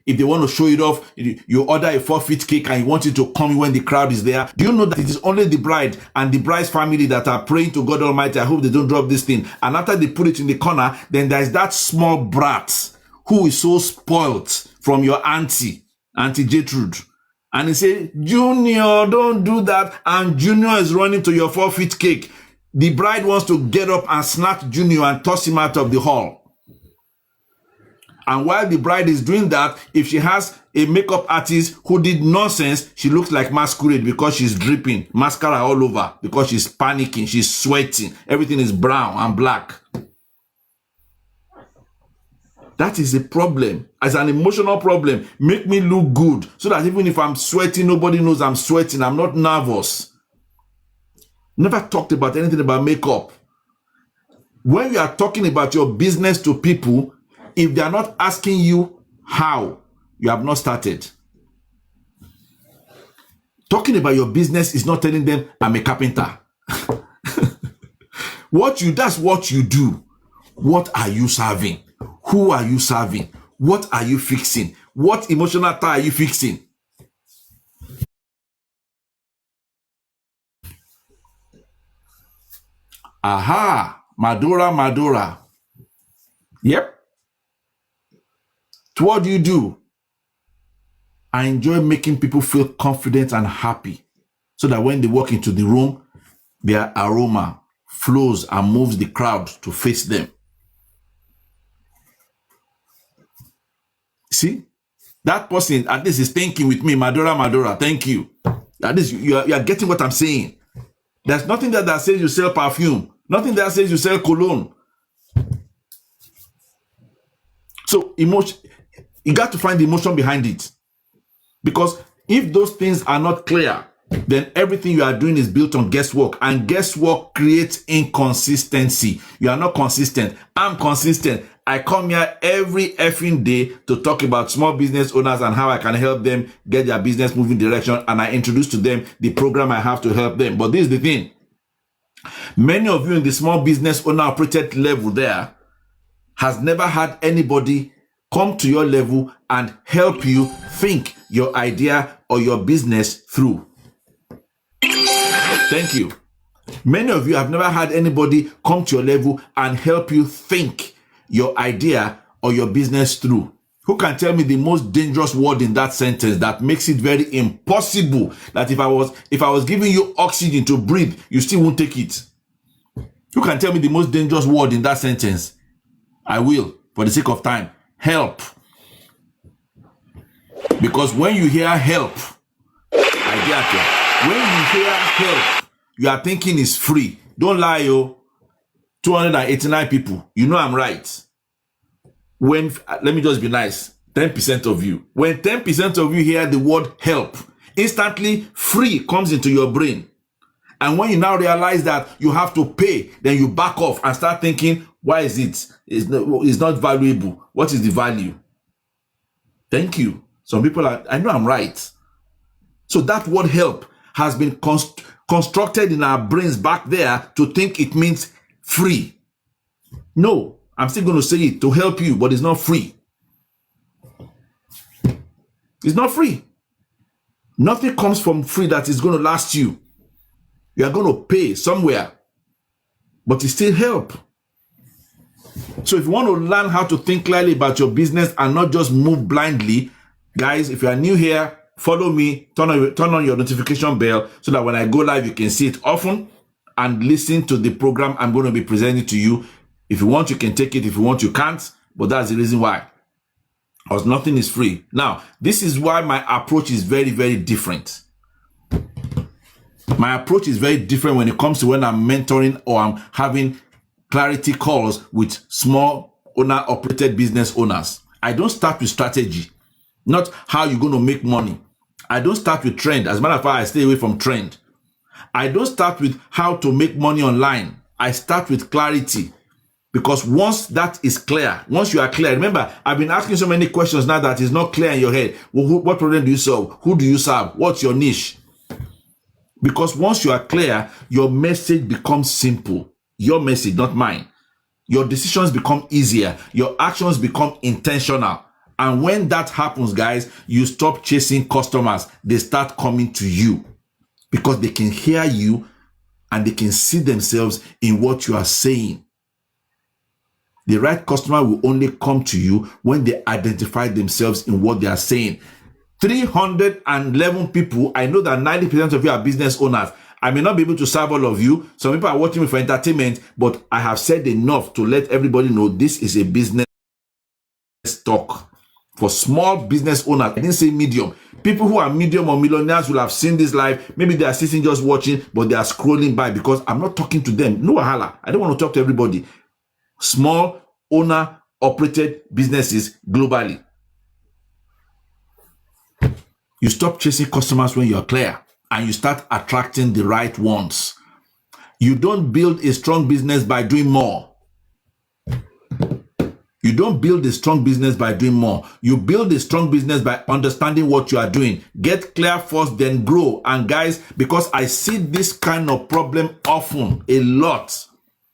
If they want to show it off, you order a 4-feet cake and you want it to come when the crowd is there. Do you know that it is only the bride and the bride's family that are praying to God Almighty, I hope they don't drop this thing. And after they put it in the corner, then there's that small brat who is so spoilt from your Auntie Gertrude. And he say, Junior, don't do that. And Junior is running to your 4-feet cake. The bride wants to get up and snatch Junior and toss him out of the hall. And while the bride is doing that, if she has a makeup artist who did nonsense, she looks like masquerade because she's dripping, mascara all over, because she's panicking, she's sweating. Everything is brown and black. That is a problem. As an emotional problem, make me look good so that even if I'm sweating, nobody knows I'm sweating. I'm not nervous. Never talked about anything about makeup. When you are talking about your business to people, if they are not asking you how, you have not started. Talking about your business is not telling them, I'm a carpenter. That's what you do. What are you serving? Who are you serving? What are you fixing? What emotional tie are you fixing? Aha, Madura. Yep. So what do? I enjoy making people feel confident and happy so that when they walk into the room, their aroma flows and moves the crowd to face them. See, that person at least is thinking with me, Madura, thank you. At least you are getting what I'm saying. There's nothing that says you sell perfume. Nothing that says you sell cologne. So emotion, you got to find the emotion behind it. Because if those things are not clear, then everything you are doing is built on guesswork. And guesswork creates inconsistency. You are not consistent. I'm consistent. I come here every effing day to talk about small business owners and how I can help them get their business moving direction. And I introduce to them the program I have to help them. But this is the thing. Many of you in the small business owner operated level there has never had anybody come to your level and help you think your idea or your business through. Thank you. Many of you have never had anybody come to your level and help you think your idea or your business through. Who can tell me the most dangerous word in that sentence that makes it very impossible that if I was giving you oxygen to breathe, you still won't take it? Who can tell me the most dangerous word in that sentence? I will, for the sake of time. Help. Because when you hear help, you are thinking it's free. Don't lie, yo. 289 people. You know I'm right. When, let me just be nice, 10% of you. When 10% of you hear the word help, instantly free comes into your brain. And when you now realize that you have to pay, then you back off and start thinking, why is it? It's not valuable. What is the value? Thank you. Some people I know I'm right. So that word help has been constructed in our brains back there to think it means free. No, I'm still going to say it to help you, but it's not free. It's not free. Nothing comes from free that is going to last you. You are going to pay somewhere, but it's still help. So if you want to learn how to think clearly about your business and not just move blindly, guys, if you are new here, follow me, turn on your notification bell so that when I go live, you can see it often and listen to the program I'm going to be presenting to you. If you want, you can take it. If you want, you can't. But that's the reason why. Because nothing is free. Now, this is why my approach is very, very different. My approach is very different when it comes to when I'm mentoring or I'm having clarity calls with small owner-operated business owners. I don't start with strategy, not how you're going to make money. I don't start with trend. As a matter of fact, I stay away from trend. I don't start with how to make money online. I start with clarity. Because once that is clear, once you are clear, remember, I've been asking so many questions now that is not clear in your head. Well, what problem do you solve? Who do you serve? What's your niche? Because once you are clear, your message becomes simple. Your message, not mine. Your decisions become easier. Your actions become intentional. And when that happens, guys, you stop chasing customers. They start coming to you because they can hear you and they can see themselves in what you are saying. The right customer will only come to you when they identify themselves in what they are saying. 311 people, I know that 90% of you are business owners. I may not be able to serve all of you. Some people are watching me for entertainment, but I have said enough to let everybody know this is a business talk for small business owners. I didn't say medium. People who are medium or millionaires will have seen this live. Maybe they are sitting just watching, but they are scrolling by because I'm not talking to them. No wahala. I don't want to talk to everybody. Small owner operated businesses globally. You stop chasing customers when you're clear and you start attracting the right ones. You don't build a strong business by doing more. You don't build a strong business by doing more. You build a strong business by understanding what you are doing. Get clear first, then grow. And guys, because I see this kind of problem often, a lot.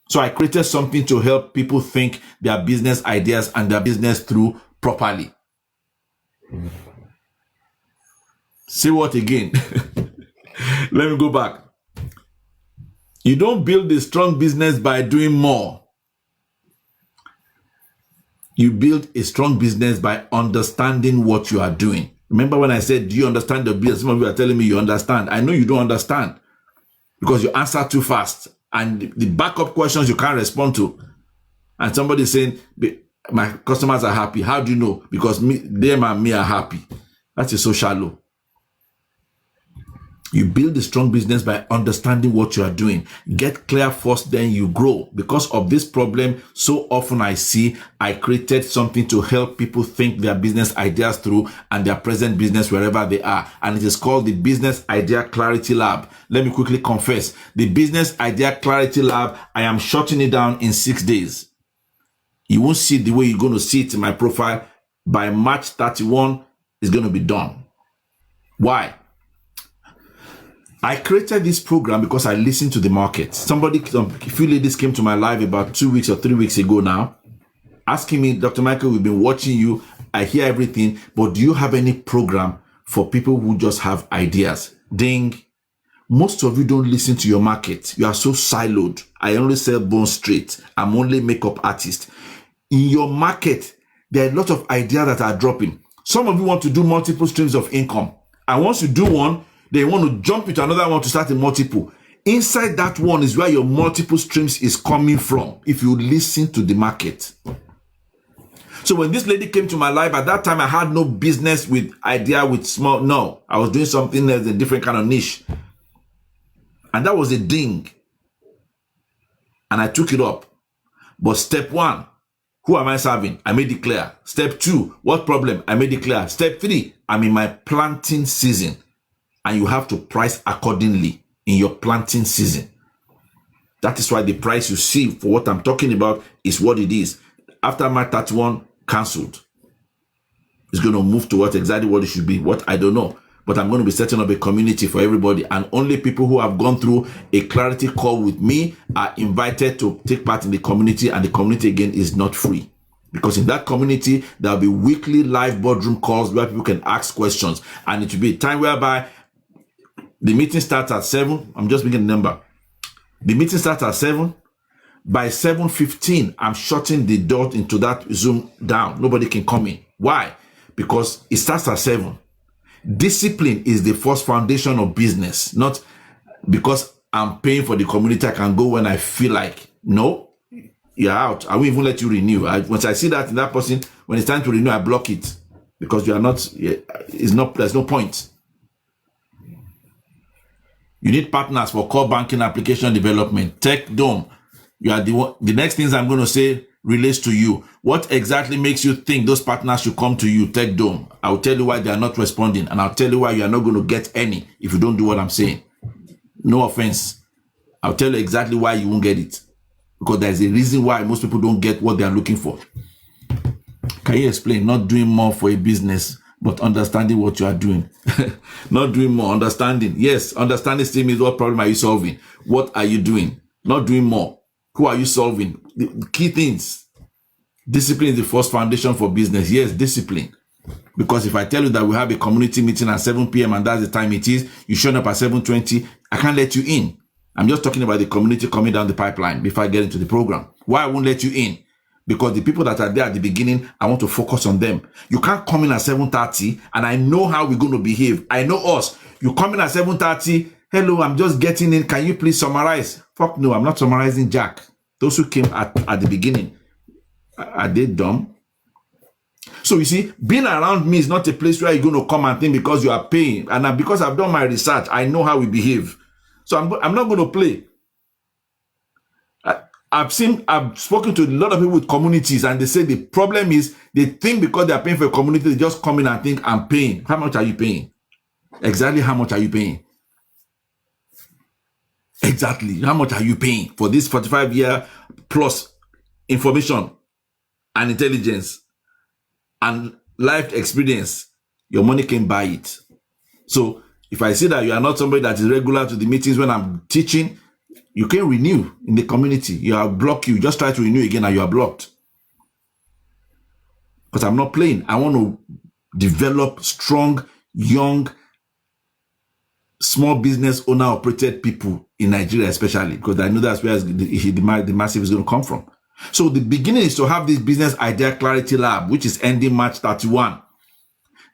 So I created something to help people think their business ideas and their business through properly. Say what again? Let me go back. You don't build a strong business by doing more. You build a strong business by understanding what you are doing. Remember when I said, do you understand the business? Some of you are telling me you understand. I know you don't understand because you answer too fast. And the backup questions you can't respond to. And somebody is saying, my customers are happy. How do you know? Because them and me are happy. That is so shallow. You build a strong business by understanding what you are doing. Get clear first, then you grow. Because of this problem, so often I created something to help people think their business ideas through and their present business wherever they are. And it is called the Business Idea Clarity Lab. Let me quickly confess. The Business Idea Clarity Lab, I am shutting it down in 6 days. You won't see it the way you're going to see it in my profile. By March 31, it's going to be done. Why? I created this program because I listened to the market. A few ladies came to my live about 2 weeks or 3 weeks ago now, asking me, Dr. Michael, we've been watching you. I hear everything, but do you have any program for people who just have ideas? Ding. Most of you don't listen to your market. You are so siloed. I only sell Bone Straight. I'm only makeup artist. In your market, there are a lot of ideas that are dropping. Some of you want to do multiple streams of income. And once you do one, they want to jump into another one to start a multiple. Inside that one is where your multiple streams is coming from if you listen to the market. So when this lady came to my live, at that time I had no business with idea with small. No, I was doing something else, a different kind of niche. And that was a ding. And I took it up. But step 1, who am I serving? I made it clear. Step 2, what problem? I made it clear. Step 3, I'm in my planting season. And you have to price accordingly in your planting season. That is why the price you see for what I'm talking about is what it is. After March 31, cancelled. It's going to move to exactly what it should be. What I don't know. But I'm going to be setting up a community for everybody. And only people who have gone through a clarity call with me are invited to take part in the community. And the community, again, is not free. Because in that community, there'll be weekly live boardroom calls where people can ask questions. And it will be a time whereby the meeting starts at 7. I'm just making a number. The meeting starts at 7. By 7:15, I'm shutting the door into that Zoom down. Nobody can come in. Why? Because it starts at 7. Discipline is the first foundation of business. Not because I'm paying for the community, I can go when I feel like. No, you're out. I won't even let you renew. Once I see that in that person, when it's time to renew, I block it. Because you are not, there's no point. You need partners for core banking application development. Tech Dome. You are the next things I'm going to say relates to you. What exactly makes you think those partners should come to you, Tech Dome? I'll tell you why they are not responding, and I'll tell you why you are not going to get any if you don't do what I'm saying. No offense. I'll tell you exactly why you won't get it. Because there's a reason why most people don't get what they are looking for. Can you explain? Not doing more for a business, but understanding what you are doing. Not doing more, understanding. Yes, understanding still means what problem are you solving? What are you doing? Not doing more. Who are you solving? The key things. Discipline is the first foundation for business. Yes, discipline. Because if I tell you that we have a community meeting at 7 p.m. and that's the time it is, you showing up at 7:20, I can't let you in. I'm just talking about the community coming down the pipeline before I get into the program. Why I won't let you in? Because the people that are there at the beginning, I want to focus on them. You can't come in at 7:30 and I know how we're going to behave. I know us. You come in at 7:30, hello, I'm just getting in. Can you please summarize? Fuck no, I'm not summarizing Jack. Those who came at the beginning, are they dumb? So you see, being around me is not a place where you're going to come and think because you are paying. And because I've done my research, I know how we behave. So I'm not going to play. I've spoken to a lot of people with communities and they say the problem is they think because they're paying for a community, they just come in and think I'm paying. How much are you paying? Exactly how much are you paying? Exactly. How much are you paying for this 45-year plus information and intelligence and life experience? Your money can buy it. So if I see that you are not somebody that is regular to the meetings when I'm teaching, you can renew in the community. You are blocked. You just try to renew again and you are blocked. Because I'm not playing. I want to develop strong, young, small business owner operated people in Nigeria, especially because I know that's where the massive is going to come from. So the beginning is to have this business idea clarity lab, which is ending March 31.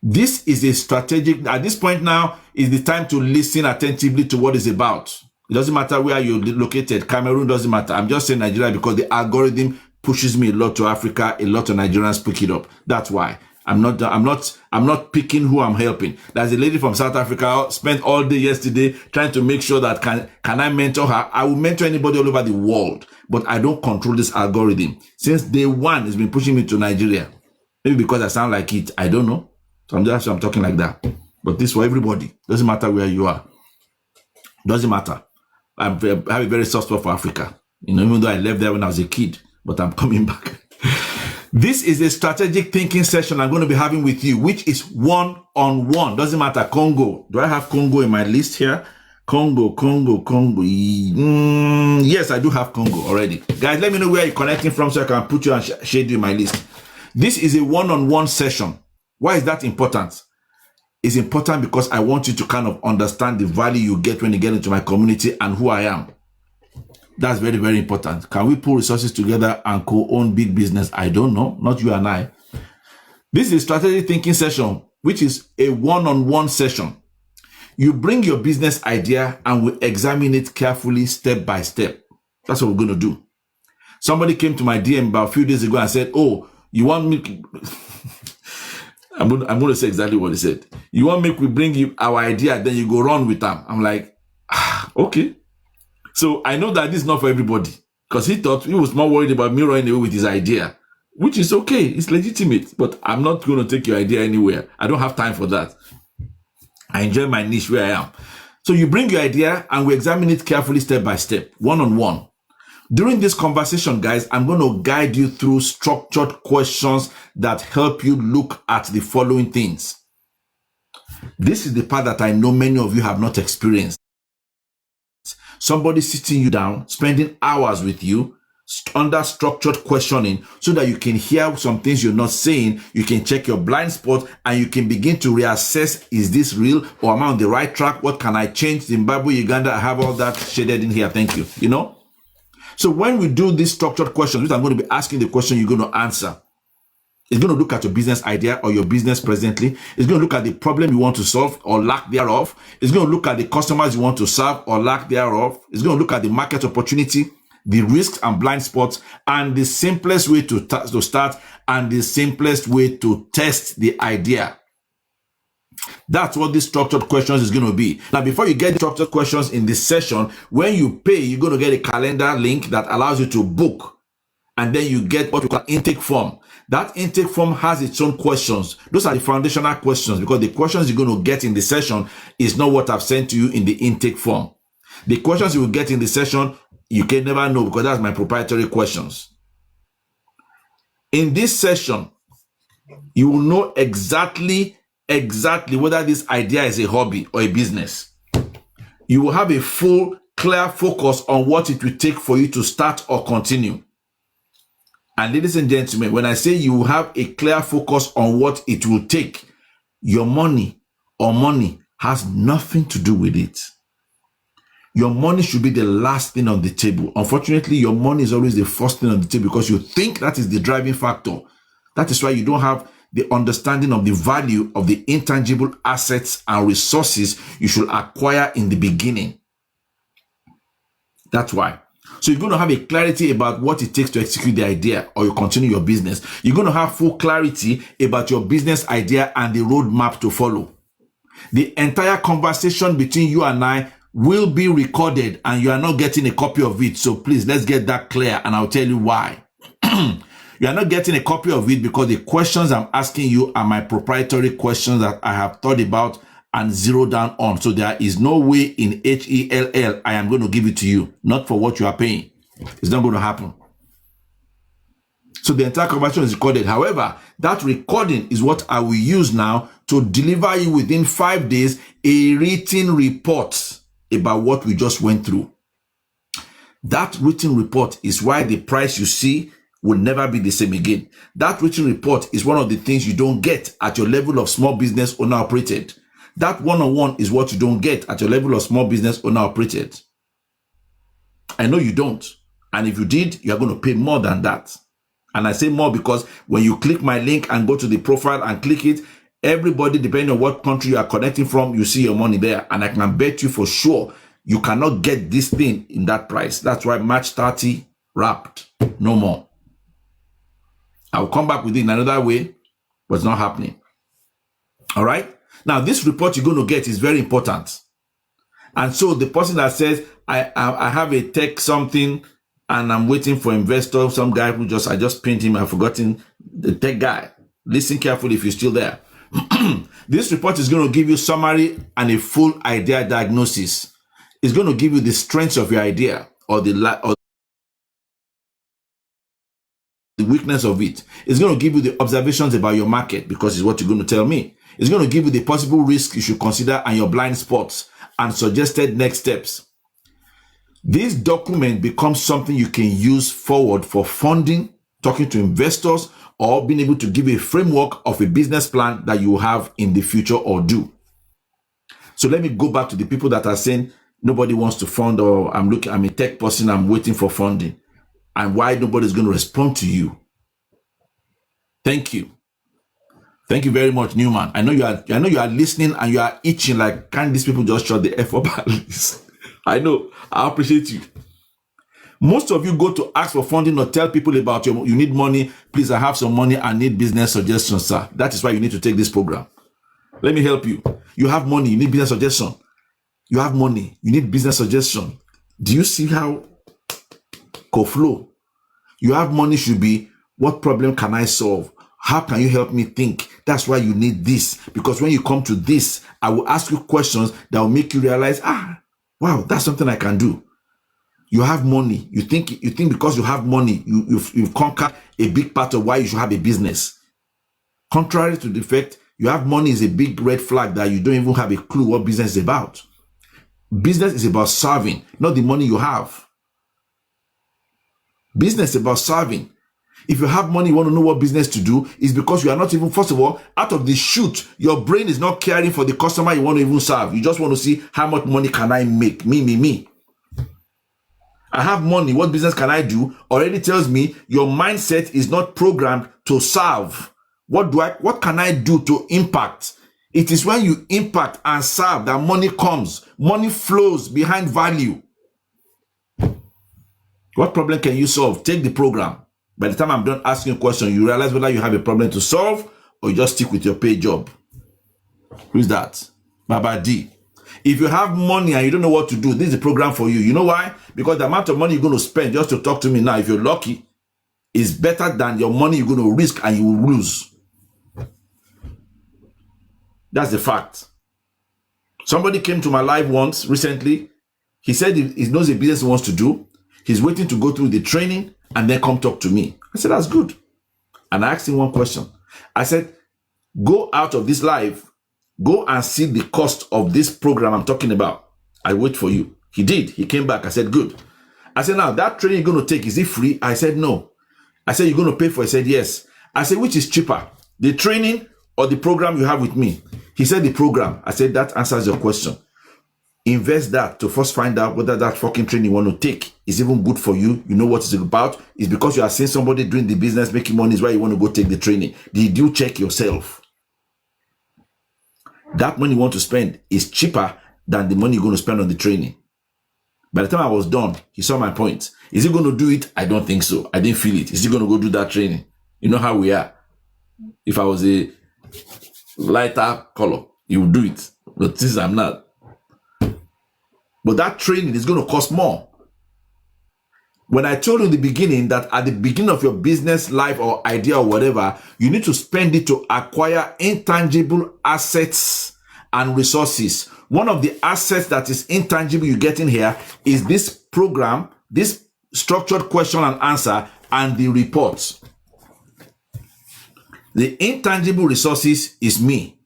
This is a strategic, at this point now is the time to listen attentively to what it's about. It doesn't matter where you're located. Cameroon doesn't matter. I'm just saying Nigeria because the algorithm pushes me a lot to Africa. A lot of Nigerians pick it up. That's why. I'm not picking who I'm helping. There's a lady from South Africa spent all day yesterday trying to make sure that can I mentor her? I will mentor anybody all over the world, but I don't control this algorithm. Since day one, it's been pushing me to Nigeria. Maybe because I sound like it. I don't know. So I'm talking like that. But this for everybody. Doesn't matter where you are. Doesn't matter. I have a very soft spot for Africa. Even though I left there when I was a kid, but I'm coming back. This is a strategic thinking session I'm going to be having with you, which is one-on-one. Doesn't matter. Congo. Do I have Congo in my list here? Congo. Yes, I do have Congo already. Guys, let me know where you're connecting from so I can put you and shade you in my list. This is a one-on-one session. Why is that important? It's important because I want you to kind of understand the value you get when you get into my community and who I am. That's very, very important. Can we pull resources together and co-own big business? I don't know. Not you and I. This is a strategic thinking session, which is a one-on-one session. You bring your business idea and we examine it carefully, step by step. That's what we're going to do. Somebody came to my DM about a few days ago and said, oh, you want me... I'm going to say exactly what he said. You want me to bring you our idea, then you go run with them. I'm like, okay. So I know that this is not for everybody because he was more worried about me running away with his idea, which is okay. It's legitimate, but I'm not going to take your idea anywhere. I don't have time for that. I enjoy my niche where I am. So you bring your idea and we examine it carefully step by step, one-on-one. During this conversation, guys, I'm going to guide you through structured questions that help you look at the following things. This is the part that I know many of you have not experienced. Somebody sitting you down, spending hours with you, under structured questioning, so that you can hear some things you're not saying, you can check your blind spot, and you can begin to reassess, is this real, or am I on the right track? What can I change? Zimbabwe, Uganda, I have all that shaded in here. Thank you. So when we do these structured questions, which I'm going to be asking the question you're going to answer, it's going to look at your business idea or your business presently. It's going to look at the problem you want to solve or lack thereof. It's going to look at the customers you want to serve or lack thereof. It's going to look at the market opportunity, the risks and blind spots, and the simplest way to start and the simplest way to test the idea. That's what these structured questions is going to be. Now, before you get the structured questions in this session, when you pay, you're going to get a calendar link that allows you to book. And then you get what we call intake form. That intake form has its own questions. Those are the foundational questions because the questions you're going to get in the session is not what I've sent to you in the intake form. The questions you will get in the session, you can never know because that's my proprietary questions. In this session, you will know exactly whether this idea is a hobby or a business. You will have a full, clear focus on what it will take for you to start or continue. And ladies and gentlemen, when I say you have a clear focus on what it will take, your money has nothing to do with it. Your money should be the last thing on the table. Unfortunately, your money is always the first thing on the table because you think that is the driving factor. That is why you don't have the understanding of the value of the intangible assets and resources you should acquire in the beginning. That's why. So you're going to have a clarity about what it takes to execute the idea or you continue your business. You're going to have full clarity about your business idea and the roadmap to follow. The entire conversation between you and I will be recorded and you are not getting a copy of it. So please, let's get that clear and I'll tell you why. You are not getting a copy of it because the questions I'm asking you are my proprietary questions that I have thought about and zeroed down on. So there is no way in HELL I am going to give it to you, not for what you are paying. It's not going to happen. So the entire conversation is recorded. However, that recording is what I will use now to deliver you within 5 days a written report about what we just went through. That written report is why the price you see will never be the same again. That written report is one of the things you don't get at your level of small business owner operated. That one-on-one is what you don't get at your level of small business owner operated. I know you don't. And if you did, you are going to pay more than that. And I say more because when you click my link and go to the profile and click it, everybody, depending on what country you are connecting from, you see your money there. And I can bet you for sure, you cannot get this thing in that price. That's why March 30 wrapped. No more. I'll come back with it in another way, but it's not happening. All right? Now, this report you're going to get is very important. And so the person that says, I have a tech something and I'm waiting for investor, some guy who I just pinned him, I've forgotten the tech guy. Listen carefully if you're still there. This report is going to give you summary and a full idea diagnosis. It's going to give you the strengths of your idea or the weakness of it. It's going to give you the observations about your market because it's what you're going to tell me. It's going to give you the possible risks you should consider and your blind spots and suggested next steps. This document becomes something you can use forward for funding, talking to investors, or being able to give a framework of a business plan that you have in the future or do. So let me go back to the people that are saying nobody wants to fund or I'm a tech person, I'm waiting for funding. And why nobody's going to respond to you. Thank you. Thank you very much, Newman. I know you are listening and you are itching like, can't these people just shut the F up at least? I know. I appreciate you. Most of you go to ask for funding or tell people about you need money. Please, I have some money. I need business suggestions, sir. That is why you need to take this program. Let me help you. You have money. You need business suggestion. You have money. You need business suggestion. Do you see how co-flow? You have money should be, what problem can I solve? How can you help me think? That's why you need this. Because when you come to this, I will ask you questions that will make you realize, wow, that's something I can do. You have money. You think because you have money, you've conquered a big part of why you should have a business. Contrary to the fact, you have money is a big red flag that you don't even have a clue what business is about. Business is about serving, not the money you have. Business is about serving. If you have money, you want to know what business to do, is because you are not even, first of all, out of the chute, your brain is not caring for the customer you want to even serve. You just want to see how much money can I make? Me. I have money. What business can I do? Already tells me your mindset is not programmed to serve. What can I do to impact? It is when you impact and serve that money comes. Money flows behind value. What problem can you solve? Take the program. By the time I'm done asking a question, you realize whether you have a problem to solve or you just stick with your paid job. Who's that? Baba D. If you have money and you don't know what to do, this is the program for you. You know why? Because the amount of money you're going to spend just to talk to me now, if you're lucky, is better than your money you're going to risk and you will lose. That's the fact. Somebody came to my live once recently. He said he knows a business he wants to do. He's waiting to go through the training and then come talk to me. I said, that's good. And I asked him one question. I said, go out of this live, go and see the cost of this program I'm talking about. I wait for you. He did. He came back. I said, good. I said, now that training you're going to take, is it free? I said, no. I said, you're going to pay for it? He said, yes. I said, which is cheaper, the training or the program you have with me? He said, the program. I said, that answers your question. Invest that to first find out whether that fucking training you want to take is even good for you. You know what it's about. It's because you are seeing somebody doing the business, making money is why you want to go take the training. Did you check yourself? That money you want to spend is cheaper than the money you're going to spend on the training. By the time I was done, he saw my point. Is he going to do it? I don't think so. I didn't feel it. Is he going to go do that training? You know how we are. If I was a lighter color, he would do it. But since I'm not. But that training is going to cost more. When I told you in the beginning that at the beginning of your business life or idea or whatever, you need to spend it to acquire intangible assets and resources. One of the assets that is intangible you get in here is this program, this structured question and answer, and the reports. The intangible resources is me.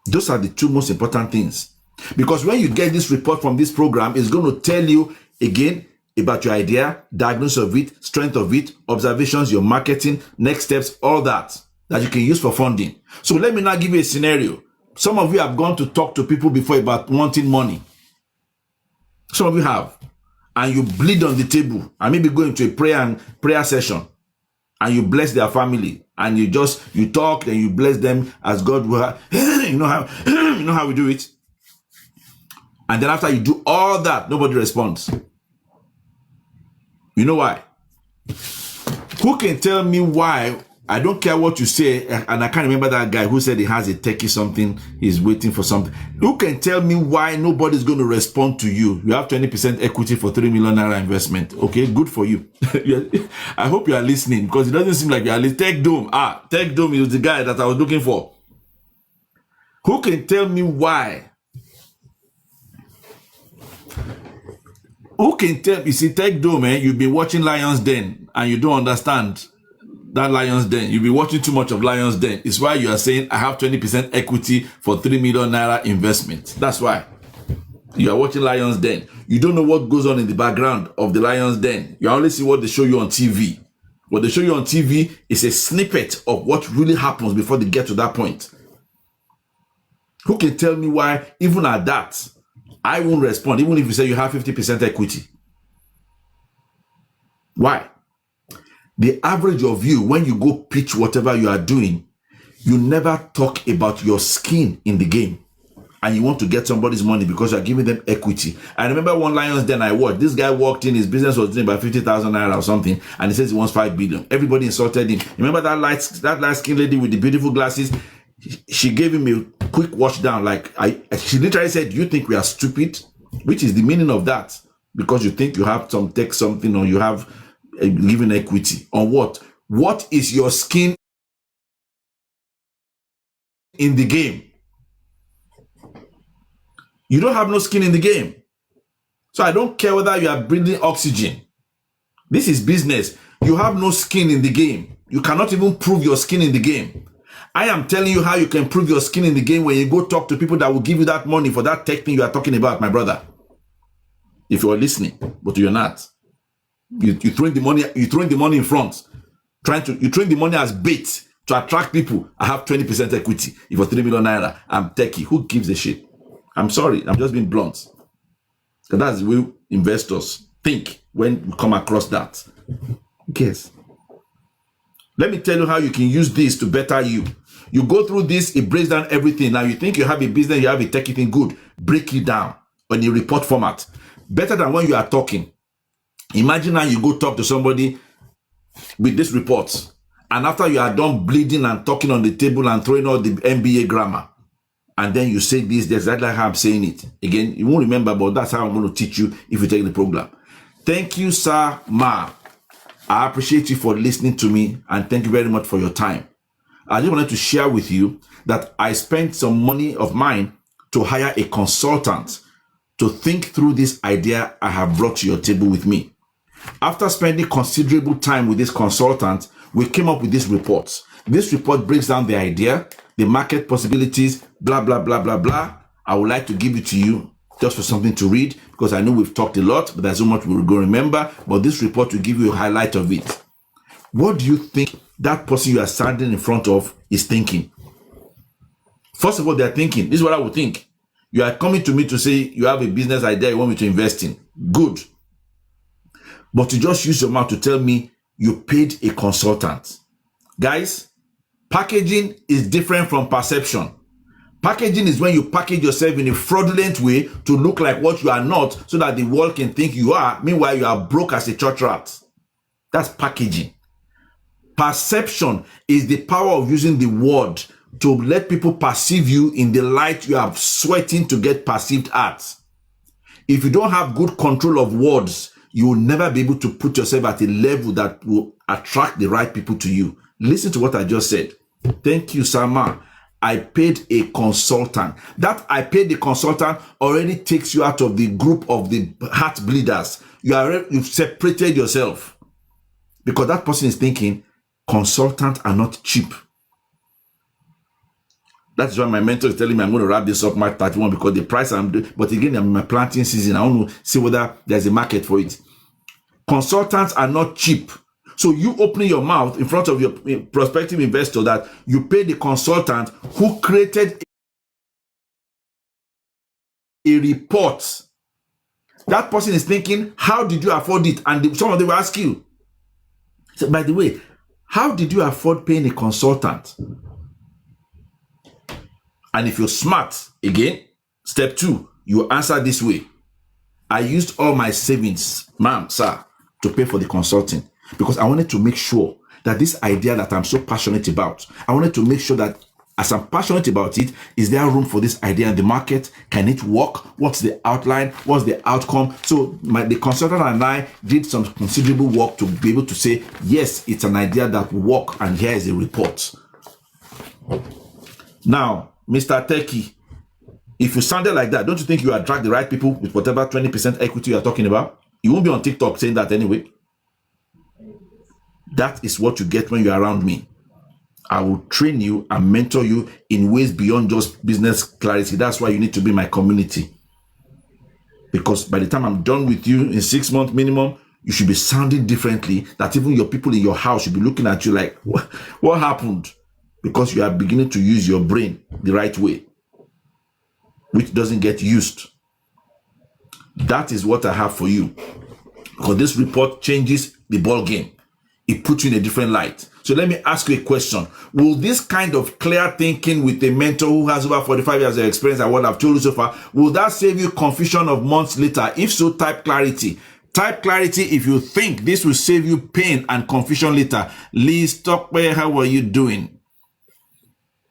Those are the two most important things. Because when you get this report from this program, it's going to tell you again about your idea, diagnosis of it, strength of it, observations, your marketing, next steps, all that you can use for funding. So let me now give you a scenario. Some of you have gone to talk to people before about wanting money. Some of you have. And you bleed on the table and maybe go into a prayer session and you bless their family and you talk and you bless them as God will. You know how we do it. And then after you do all that, nobody responds. You know why? Who can tell me why? I don't care what you say, and I can't remember that guy who said he has a techie something, he's waiting for something. Who can tell me why nobody's going to respond to you? You have 20% equity for 3 million naira investment. Okay, good for you. I hope you are listening, because it doesn't seem like you are listening. Tech Dome. Tech Dome is the guy that I was looking for. Who can tell me why? Who can tell? You see, Tech Dome, you've been watching Lion's Den and you don't understand that Lion's Den. You've been watching too much of Lion's Den. It's why you are saying, I have 20% equity for 3 million naira investment. That's why. You are watching Lion's Den. You don't know what goes on in the background of the Lion's Den. You only see what they show you on TV. What they show you on TV is a snippet of what really happens before they get to that point. Who can tell me why, even at that, I won't respond, even if you say you have 50% equity? Why? The average of you, when you go pitch whatever you are doing, you never talk about your skin in the game. And you want to get somebody's money because you are giving them equity. I remember one Lions Den I watched. This guy walked in, his business was doing about 50,000 naira or something, and he says he wants 5 billion. Everybody insulted him. Remember that light skin lady with the beautiful glasses? She gave him a quick wash down. She literally said, "Do you think we are stupid?" Which is the meaning of that. Because you think you have some tech something, or you have given equity on what? What is your skin in the game? You don't have no skin in the game. So I don't care whether you are breathing oxygen. This is business. You have no skin in the game. You cannot even prove your skin in the game. I am telling you how you can prove your skin in the game when you go talk to people that will give you that money for that tech thing you are talking about, my brother. If you are listening, but you're not. You throwing the money in front. You throwing the money as bait to attract people. I have 20% equity. If for 3 million naira, I'm techie. Who gives a shit? I'm sorry, I'm just being blunt. Because that's the way investors think when we come across that. Who cares? Let me tell you how you can use this to better you. You go through this, it breaks down everything. Now you think you have a business, you have a techie thing, good. Break it down on a report format. Better than when you are talking. Imagine now you go talk to somebody with this report, and after you are done bleeding and talking on the table and throwing all the MBA grammar, and then you say this, that's exactly how I'm saying it. Again, you won't remember, but that's how I'm going to teach you if you take the program. Thank you, sir, ma. I appreciate you for listening to me, and thank you very much for your time. I just wanted to share with you that I spent some money of mine to hire a consultant to think through this idea I have brought to your table with me. After spending considerable time with this consultant, we came up with this report. This report breaks down the idea, the market possibilities, blah, blah, blah, blah, blah, I would like to give it to you just for something to read, because I know we've talked a lot, but there's so much we're going to remember. But this report will give you a highlight of it. What do you think that person you are standing in front of is thinking? First of all, they're thinking, this is what I would think. You are coming to me to say you have a business idea you want me to invest in. Good. But to just use your mouth to tell me you paid a consultant. Guys, packaging is different from perception. Packaging is when you package yourself in a fraudulent way to look like what you are not, so that the world can think you are. Meanwhile, you are broke as a church rat. That's packaging. Perception is the power of using the word to let people perceive you in the light you are sweating to get perceived at. If you don't have good control of words, you will never be able to put yourself at a level that will attract the right people to you. Listen to what I just said. Thank you, Sama. I paid a consultant. That I paid the consultant already takes you out of the group of the heart bleeders. You've separated yourself, because that person is thinking consultants are not cheap. That's why my mentor is telling me I'm going to wrap this up March 31, because the price I'm doing. But again, I'm in my planting season. I want to see whether there's a market for it. Consultants are not cheap. So you opening your mouth in front of your prospective investor that you pay the consultant who created a report. That person is thinking, how did you afford it? And some of them will ask you, so, by the way, how did you afford paying a consultant? And if you're smart, again, step 2, you answer this way. I used all my savings, ma'am, sir, to pay for the consulting, because I wanted to make sure that this idea that I'm so passionate about, I wanted to make sure that as I'm passionate about it, is there room for this idea in the market? Can it work? What's the outline? What's the outcome? So the consultant and I did some considerable work to be able to say, yes, it's an idea that will work, and here is a report. Now, Mr. Techie, if you sounded like that, don't you think you attract the right people with whatever 20% equity you are talking about? You won't be on TikTok saying that anyway. That is what you get when you're around me. I will train you and mentor you in ways beyond just business clarity. That's why you need to be my community. Because by the time I'm done with you in 6 months minimum, you should be sounding differently, that even your people in your house should be looking at you like, what happened? Because you are beginning to use your brain the right way, which doesn't get used. That is what I have for you. Because this report changes the ball game. It puts you in a different light. So let me ask you a question. Will this kind of clear thinking with a mentor who has over 45 years of experience and what I've told you so far, will that save you confusion of months later? If so, type clarity. Type clarity if you think this will save you pain and confusion later. Lee Stockwell, how are you doing?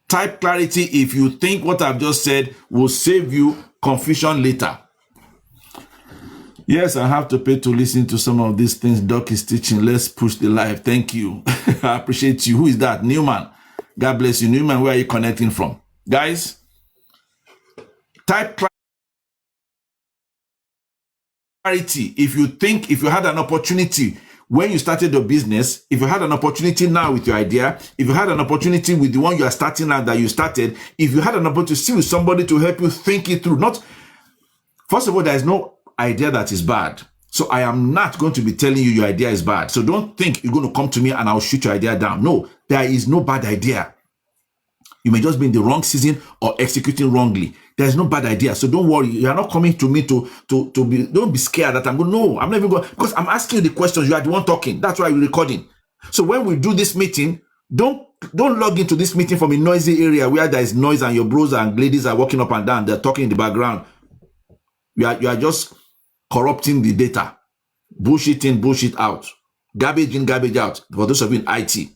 Type clarity if you think what I've just said will save you confusion later. Yes, I have to pay to listen to some of these things Doc is teaching. Let's push the live. Thank you. I appreciate you. Who is that? Newman. God bless you. Newman, where are you connecting from? Guys, type clarity if you had an opportunity when you started your business, if you had an opportunity now with your idea, if you had an opportunity with the one you are starting now that you started, if you had an opportunity to see with somebody to help you think it through. First of all, there is no idea that is bad. So I am not going to be telling you your idea is bad. So don't think you're going to come to me and I'll shoot your idea down. No, there is no bad idea. You may just be in the wrong season or executing wrongly. There's no bad idea. So don't worry. You are not coming to me to be, don't be scared that I'm going, no, I'm not even going, because I'm asking you the questions. You are the one talking. That's why you're recording. So when we do this meeting, don't log into this meeting from a noisy area where there is noise and your bros and ladies are walking up and down. They're talking in the background. You are just corrupting the data. Bullshit in, bullshit out. Garbage in, garbage out. For those of you in IT.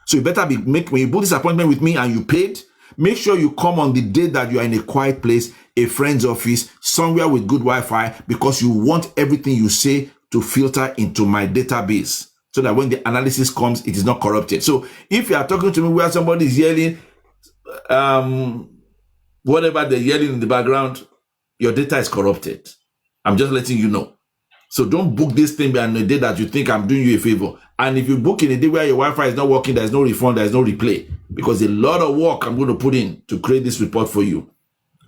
So you better when you book this appointment with me and you paid, make sure you come on the day that you are in a quiet place, a friend's office, somewhere with good Wi-Fi, because you want everything you say to filter into my database so that when the analysis comes, it is not corrupted. So if you are talking to me where somebody is yelling, whatever they're yelling in the background, your data is corrupted. I'm just letting you know. So don't book this thing on a day that you think I'm doing you a favor. And if you book in a day where your Wi-Fi is not working, there's no refund, there's no replay. Because a lot of work I'm going to put in to create this report for you.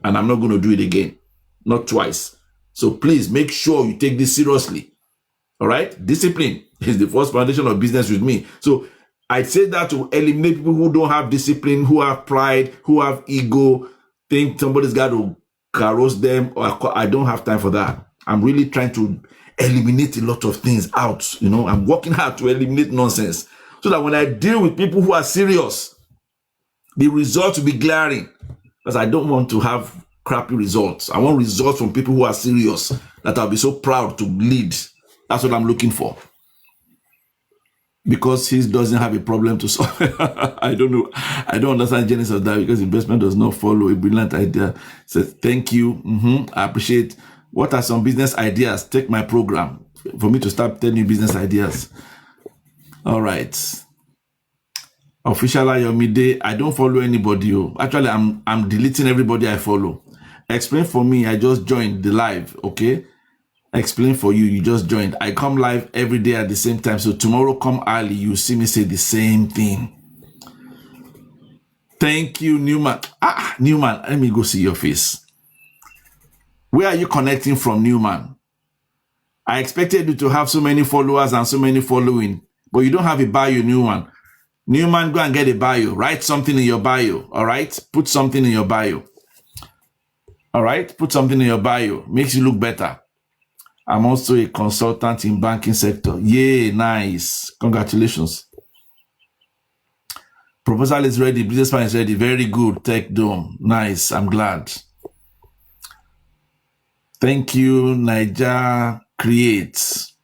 and I'm not going to do it again. Not twice. So please make sure you take this seriously. All right? Discipline is the first foundation of business with me. So I say that to eliminate people who don't have discipline, who have pride, who have ego, think somebody's got to carouse them. Or I don't have time for that. I'm really trying to eliminate a lot of things out. You know, I'm working hard to eliminate nonsense so that when I deal with people who are serious, the results will be glaring. Because I don't want to have crappy results. I want results from people who are serious that I'll be so proud to lead. That's what I'm looking for. Because he doesn't have a problem to solve. I don't know. I don't understand the genesis of that because investment does not follow a brilliant idea. So thank you. I appreciate. What are some business ideas? Take my program for me to start telling you business ideas. All right. Official Ayomide, I don't follow anybody. Actually, I'm deleting everybody I follow. Explain for me. I just joined the live. Okay. Explain for you. You just joined. I come live every day at the same time. So tomorrow, come early. You see me say the same thing. Thank you, Newman. Newman, let me go see your face. Where are you connecting from, Newman? I expected you to have so many followers and so many following, but you don't have a bio, Newman. Newman, go and get a bio. Write something in your bio. All right? Put something in your bio. All right? Put something in your bio. Makes you look better. I'm also a consultant in banking sector. Yay, nice. Congratulations. Proposal is ready. Business plan is ready. Very good. Tech Dome. Nice. I'm glad. Thank you, Niger Creates.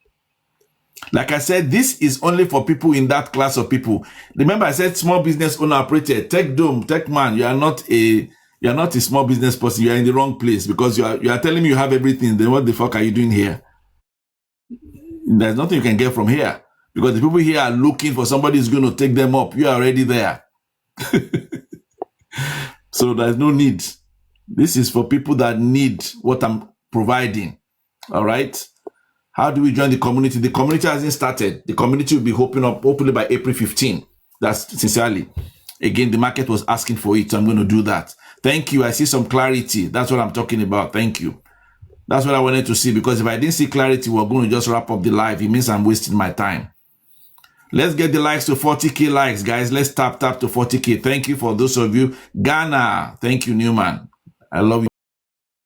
Like I said, this is only for people in that class of people. Remember, I said small business owner operator. Tech Dome, Tech Man. You are not a small business person. You are in the wrong place because you are telling me you have everything. Then what the fuck are you doing here? There's nothing you can get from here because the people here are looking for somebody who's going to take them up. You are already there. So there's no need. This is for people that need what I'm providing. All right. How do we join the community? The community hasn't started. The community will be opening up hopefully by April 15. That's sincerely. Again, the market was asking for it, so I'm going to do that. Thank you. I see some clarity. That's what I'm talking about. Thank you. That's what I wanted to see, because if I didn't see clarity, we're going to just wrap up the live. It means I'm wasting my time. Let's get the likes to 40K likes, guys. Let's tap to 40K. Thank you for those of you. Ghana. Thank you, Newman. I love you.